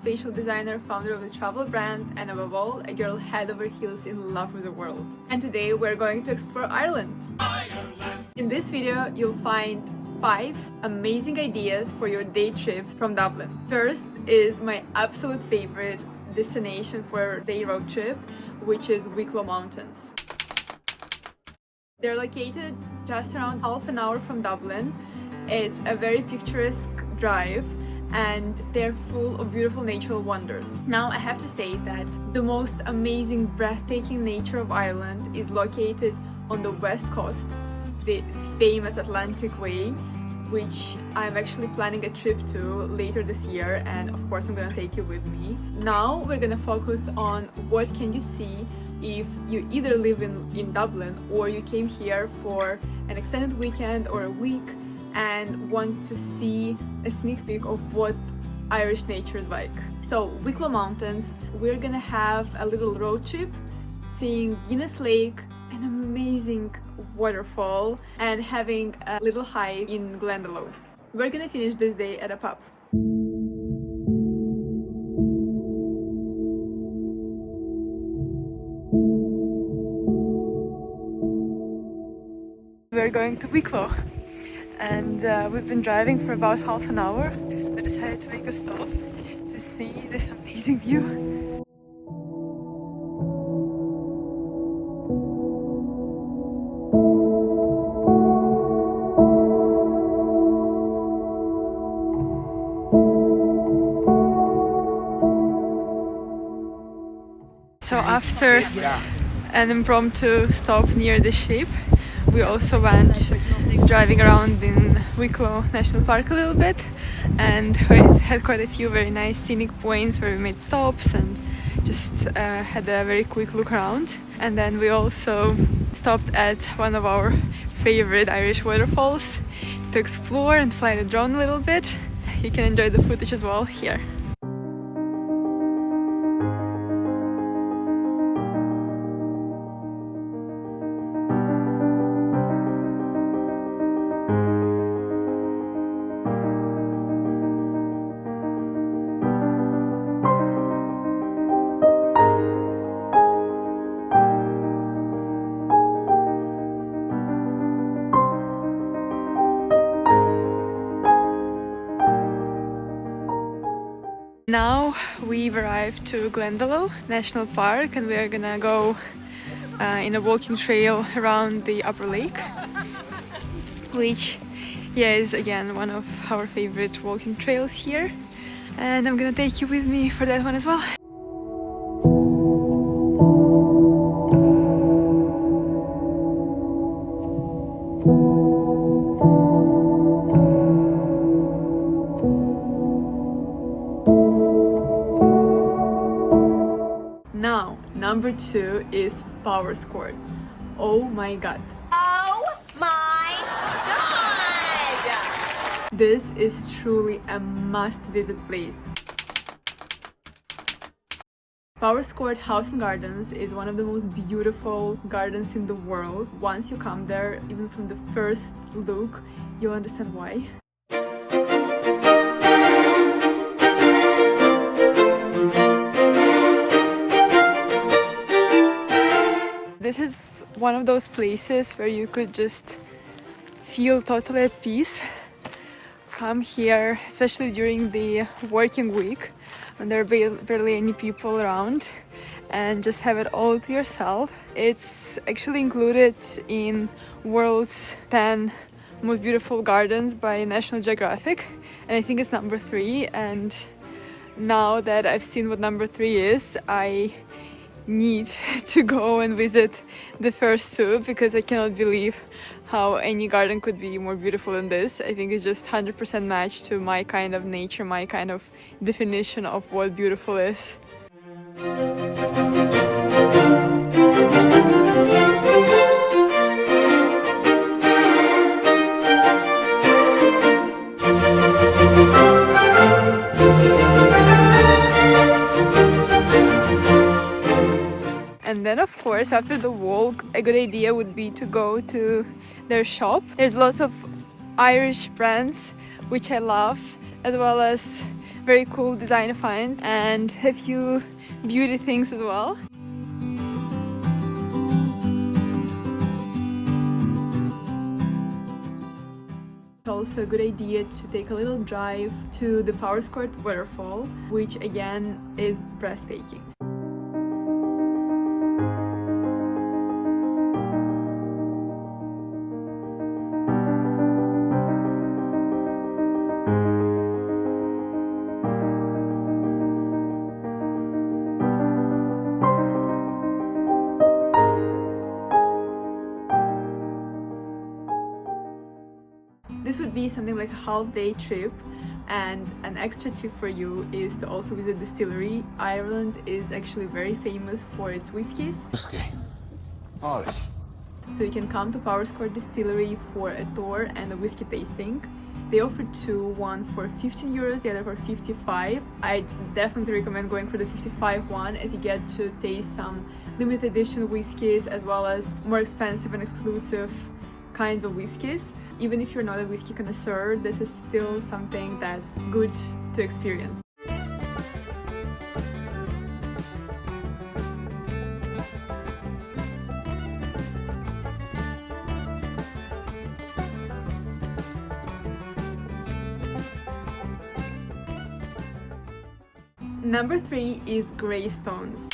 facial designer, founder of the travel brand, and above all, a girl head over heels in love with the world. And today we're going to explore Ireland. In this video, you'll find 5 amazing ideas for your day trip from Dublin. First is my absolute favorite destination for a day road trip, which is Wicklow Mountains. They're located just around half an hour from Dublin. It's a very picturesque drive and they're full of beautiful natural wonders. Now I have to say that the most amazing, breathtaking nature of Ireland is located on the west coast, the famous Atlantic Way, which I'm actually planning a trip to later this year, and of course I'm gonna take you with me. Now we're gonna focus on what can you see if you either live in Dublin or you came here for an extended weekend or a week and want to see a sneak peek of what Irish nature is like. So Wicklow Mountains, we're gonna have a little road trip seeing Guinness Lake, an amazing waterfall, and having a little hike in Glendalough. We're gonna finish this day at a pub. We're going to Wicklow and we've been driving for about half an hour. We decided to make a stop to see this amazing view. So after an impromptu stop near the ship, we also went driving around in Wicklow National Park a little bit, and it had quite a few very nice scenic points where we made stops and just had a very quick look around. And then we also stopped at one of our favorite Irish waterfalls to explore and fly the drone a little bit. You can enjoy the footage as well here. Now we've arrived to Glendalough National Park and we are gonna go in a walking trail around the upper lake, which is again one of our favorite walking trails here, and I'm gonna take you with me for that one as well. Now, number 2 is Powerscourt. Oh my god. Oh my god! This is truly a must-visit place. Powerscourt House and Gardens is one of the most beautiful gardens in the world. Once you come there, even from the first look, you'll understand why. This is one of those places where you could just feel totally at peace. Come here, especially during the working week when there are barely any people around, and just have it all to yourself. It's actually included in World's 10 Most Beautiful Gardens by National Geographic, and I think it's number 3. And now that I've seen what number 3 is, I need to go and visit the first 2 because I cannot believe how any garden could be more beautiful than this. I think it's just 100% matched to my kind of nature, my kind of definition of what beautiful is. And then of course after the walk, a good idea would be to go to their shop. There's lots of Irish brands which I love, as well as very cool design finds and a few beauty things as well. It's also a good idea to take a little drive to the Powerscourt Waterfall, which again is breathtaking. This would be something like a half-day trip, and an extra tip for you is to also visit distillery. Ireland is actually very famous for its whiskies. Whiskey. Irish. So you can come to Powerscourt Distillery for a tour and a whiskey tasting. They offer two, one for 15 euros, the other for 55. I definitely recommend going for the 55 one, as you get to taste some limited edition whiskies as well as more expensive and exclusive kinds of whiskies. Even if you're not a whiskey connoisseur, this is still something that's good to experience. Number 3 is Greystones.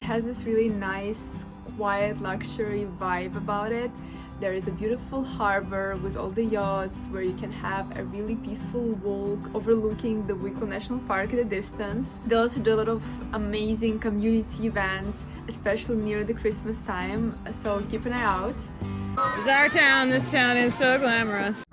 It has this really nice, quiet luxury vibe about it. There is a beautiful harbor with all the yachts where you can have a really peaceful walk overlooking the Wicklow National Park at a distance. They also do a lot of amazing community events, especially near the Christmas time, so keep an eye out. This is our town. This town is so glamorous.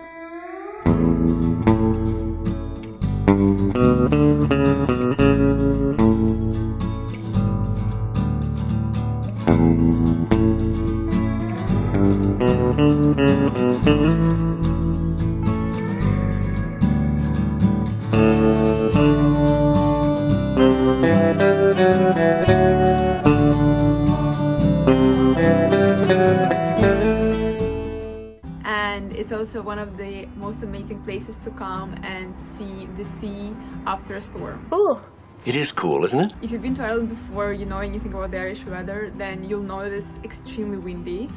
And it's also one of the most amazing places to come and see the sea after a storm. Ooh. It is cool, isn't it? If you've been to Ireland before, you know anything about the Irish weather, then you'll know that it's extremely windy.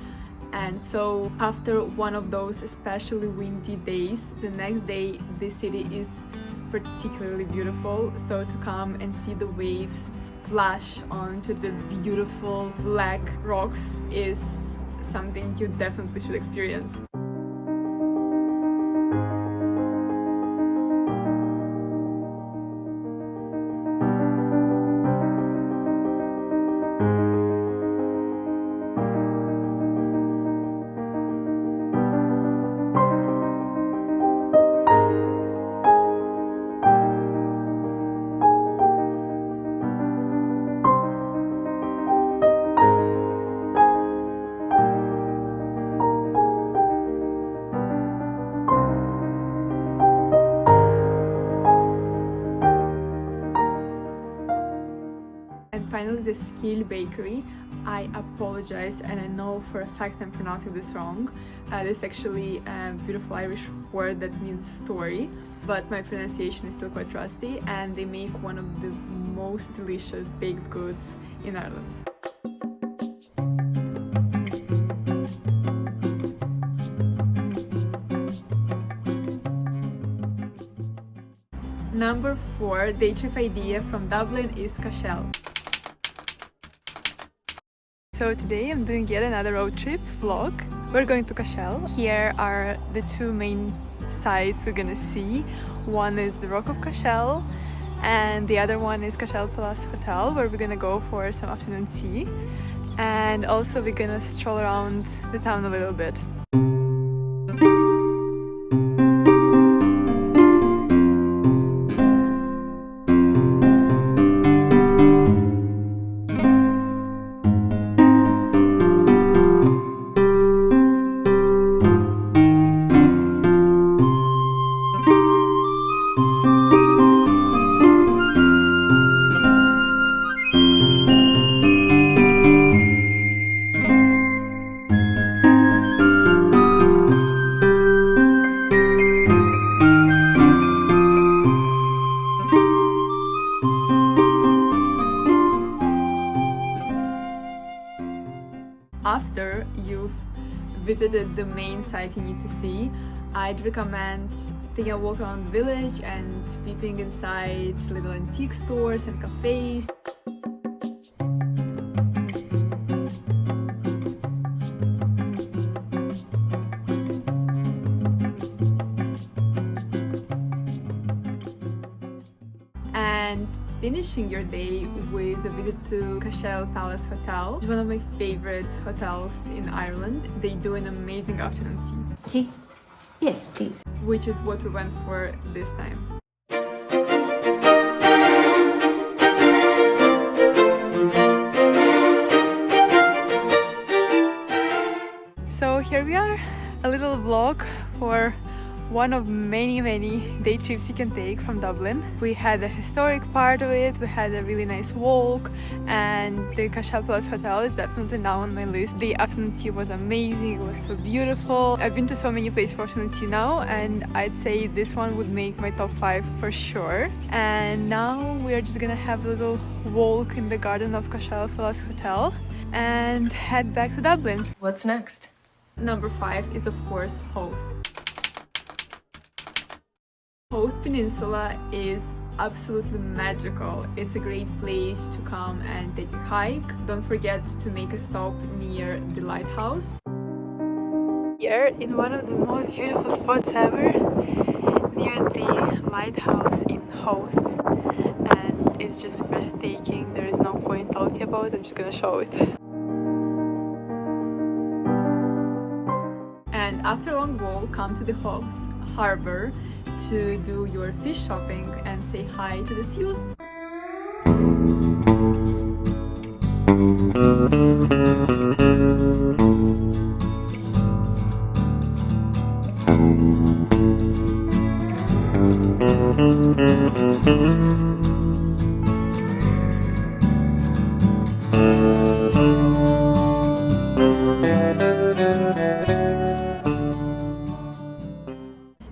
And so after one of those especially windy days, the next day the city is particularly beautiful. So to come and see the waves splash onto the beautiful black rocks is something you definitely should experience. Finally, the Sceal Bakery. I apologize, and I know for a fact I'm pronouncing this wrong. This is actually a beautiful Irish word that means story, but my pronunciation is still quite rusty, and they make one of the most delicious baked goods in Ireland. Number 4 day trip idea from Dublin is Cashel. So today I'm doing yet another road trip vlog. We're going to Cashel. Here are the two main sites we're gonna see. One is the Rock of Cashel and the other one is Cashel Palace Hotel, where we're gonna go for some afternoon tea. And also we're gonna stroll around the town a little bit. visited the main site you need to see, I'd recommend taking a walk around the village and peeping inside little antique stores and cafes. And finishing your day with a visit to Cashel Palace Hotel, one of my favorite hotels in Ireland. They do an amazing afternoon tea. Tea? Yes, please. Which is what we went for this time. So here we are, a little vlog for one of many day trips you can take from Dublin. We had a historic part of it, we had a really nice walk, and the Cashel Palace Hotel is definitely now on my list. The afternoon tea was amazing, it was so beautiful. I've been to so many places for afternoon tea now, and I'd say this one would make my top 5 for sure. And now we're just gonna have a little walk in the garden of Cashel Palace Hotel and head back to Dublin. What's next? Number 5 is of course Howth. Howth Peninsula is absolutely magical. It's a great place to come and take a hike. Don't forget to make a stop near the lighthouse. Here in one of the most beautiful spots ever, near the lighthouse in Howth, and it's just breathtaking. There is no point talking about it, I'm just gonna show it. And after a long walk, come to the Howth Harbour to do your fish shopping and say hi to the seals.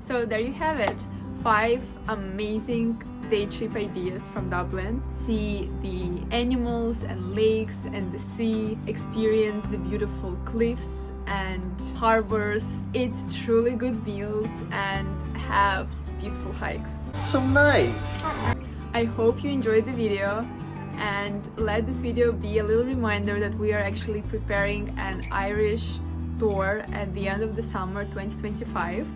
So there you have it, 5 amazing day trip ideas from Dublin. See the animals and lakes and the sea, experience the beautiful cliffs and harbors, eat truly good meals, and have peaceful hikes. So nice. I hope you enjoyed the video, and let this video be a little reminder that we are actually preparing an Irish tour at the end of the summer 2025.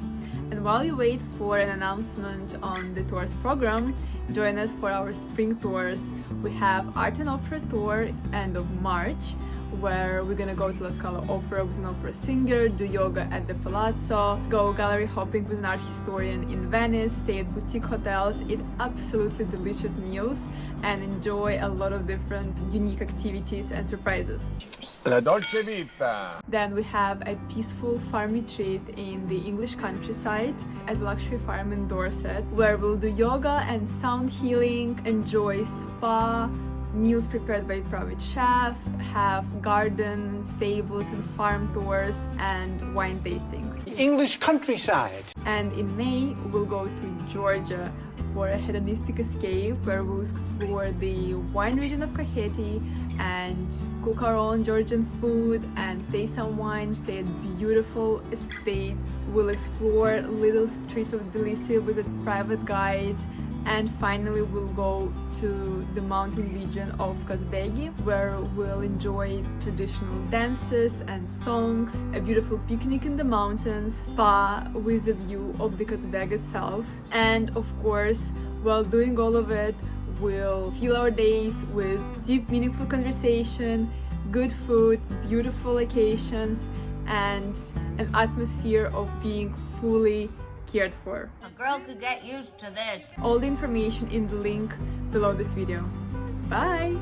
And while you wait for an announcement on the tour's program, join us for our spring tours. We have Art&Opera tour end of March, where we're gonna go to La Scala Opera with an opera singer, do yoga at the Palazzo, go gallery hopping with an art historian in Venice, stay at boutique hotels, eat absolutely delicious meals, and enjoy a lot of different unique activities and surprises. La dolce vita. Then we have a peaceful farm retreat in the English countryside at the luxury farm in Dorset, where we'll do yoga and sound healing, enjoy spa, meals prepared by a private chef, have gardens, stables and farm tours, and wine tastings. English countryside. And in May, we'll go to Georgia for a hedonistic escape, where we'll explore the wine region of Kakheti and cook our own Georgian food and taste some wine, stay at beautiful estates. We'll explore little streets of Tbilisi with a private guide, and finally we'll go to the mountain region of Kazbegi, where we'll enjoy traditional dances and songs, a beautiful picnic in the mountains, spa with a view of the Kazbeg itself, and of course, while doing all of it, we'll fill our days with deep, meaningful conversation, good food, beautiful locations, and an atmosphere of being fully cared for. A girl could get used to this. All the information in the link below this video. Bye!